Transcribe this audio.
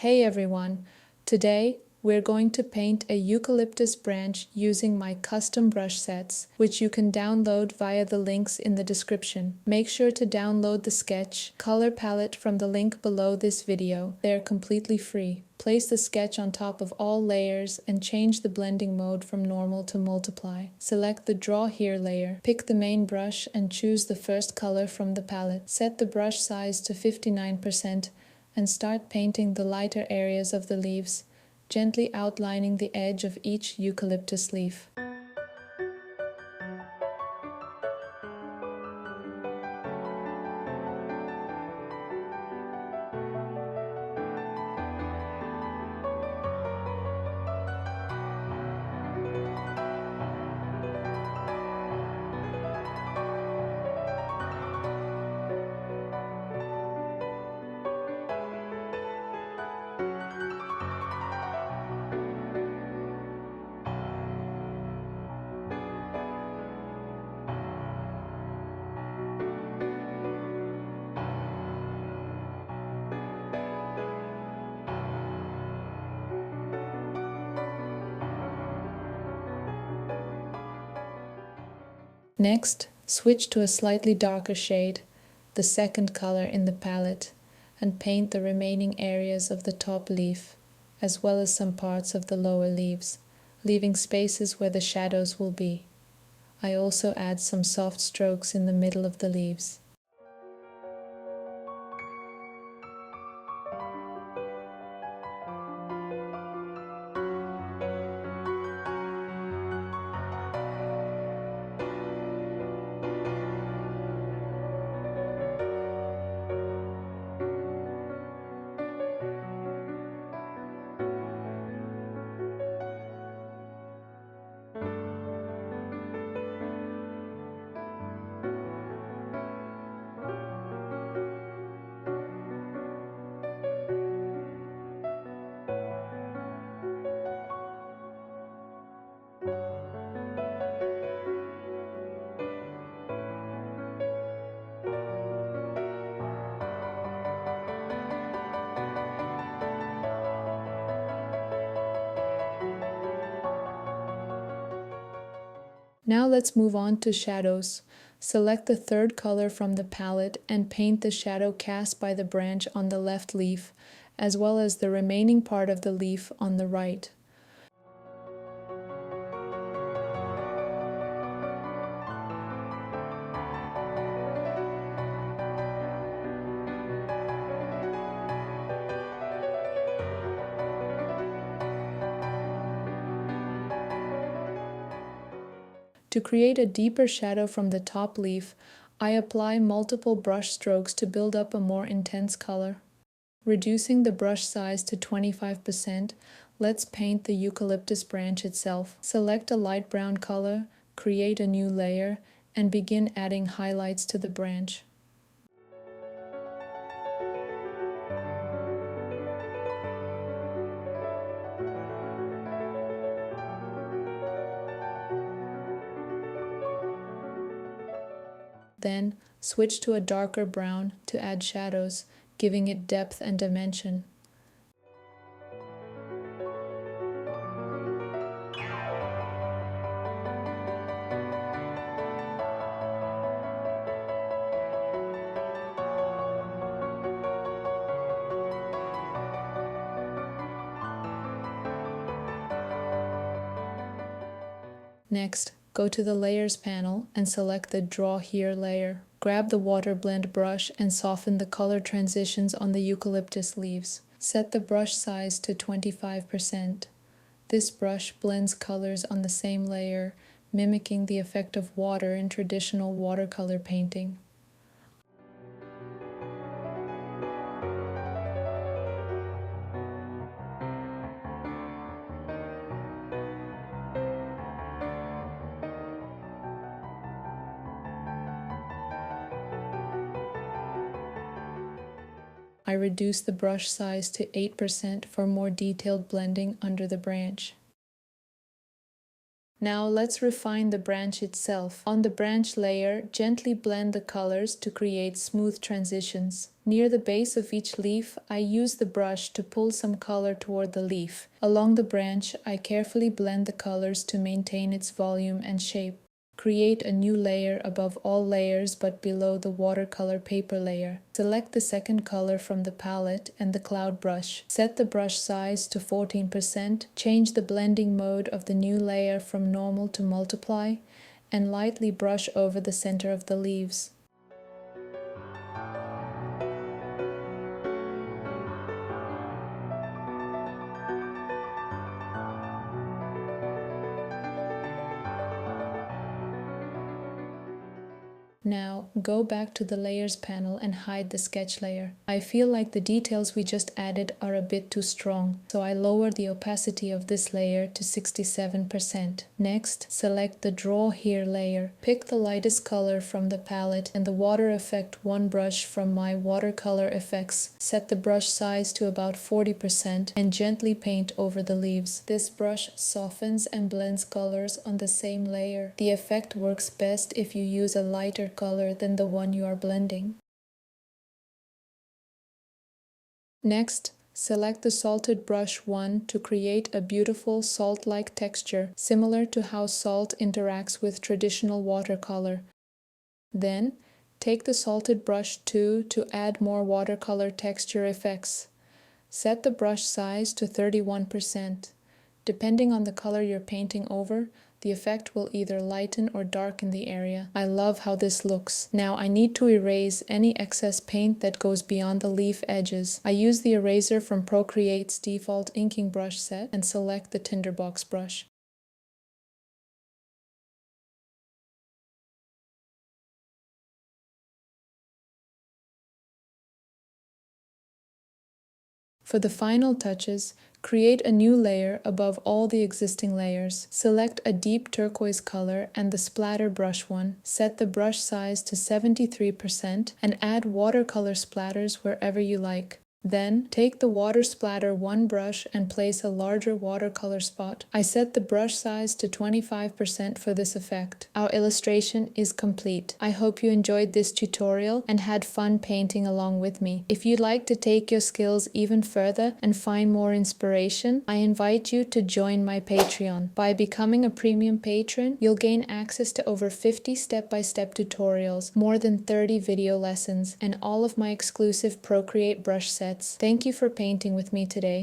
Hey everyone! Today we're going to paint a eucalyptus branch using my custom brush sets, which you can download via the links in the description. Make sure to download the sketch color palette from the link below this video. They're completely free. Place the sketch on top of all layers and change the blending mode from normal to multiply. Select the Draw Here layer. Pick the main brush and choose the first color from the palette. Set the brush size to 59% and start painting the lighter areas of the leaves, gently outlining the edge of each eucalyptus leaf. Next, switch to a slightly darker shade, the second color in the palette, and paint the remaining areas of the top leaf, as well as some parts of the lower leaves, leaving spaces where the shadows will be. I also add some soft strokes in the middle of the leaves. Now let's move on to shadows. Select the third color from the palette and paint the shadow cast by the branch on the left leaf, as well as the remaining part of the leaf on the right. To create a deeper shadow from the top leaf, I apply multiple brush strokes to build up a more intense color. Reducing the brush size to 25%, let's paint the eucalyptus branch itself. Select a light brown color, create a new layer, and begin adding highlights to the branch. Then, switch to a darker brown to add shadows, giving it depth and dimension. Next, go to the Layers panel and select the Draw Here layer. Grab the Water Blend brush and soften the color transitions on the eucalyptus leaves. Set the brush size to 25%. This brush blends colors on the same layer, mimicking the effect of water in traditional watercolor painting. I reduce the brush size to 8% for more detailed blending under the branch. Now let's refine the branch itself. On the branch layer, gently blend the colors to create smooth transitions. Near the base of each leaf, I use the brush to pull some color toward the leaf. Along the branch, I carefully blend the colors to maintain its volume and shape. Create a new layer above all layers but below the watercolor paper layer. Select the second color from the palette and the cloud brush. Set the brush size to 14%, change the blending mode of the new layer from normal to multiply, and lightly brush over the center of the leaves. Now, go back to the Layers panel and hide the sketch layer. I feel like the details we just added are a bit too strong, so I lower the opacity of this layer to 67%. Next, select the Draw Here layer. Pick the lightest color from the palette and the Water Effect 1 brush from my Watercolor Effects. Set the brush size to about 40% and gently paint over the leaves. This brush softens and blends colors on the same layer. The effect works best if you use a lighter color than the one you are blending. Next, select the Salted Brush 1 to create a beautiful salt-like texture, similar to how salt interacts with traditional watercolor. Then, take the Salted Brush 2 to add more watercolor texture effects. Set the brush size to 31%. Depending on the color you're painting over, the effect will either lighten or darken the area. I love how this looks. Now I need to erase any excess paint that goes beyond the leaf edges. I use the eraser from Procreate's default inking brush set and select the Tinderbox brush. For the final touches, create a new layer above all the existing layers. Select a deep turquoise color and the splatter brush one. Set the brush size to 73% and add watercolor splatters wherever you like. Then, take the Water Splatter 1 brush and place a larger watercolor spot. I set the brush size to 25% for this effect. Our illustration is complete. I hope you enjoyed this tutorial and had fun painting along with me. If you'd like to take your skills even further and find more inspiration, I invite you to join my Patreon. By becoming a premium patron, you'll gain access to over 50 step-by-step tutorials, more than 30 video lessons, and all of my exclusive Procreate brush sets. Thank you for painting with me today.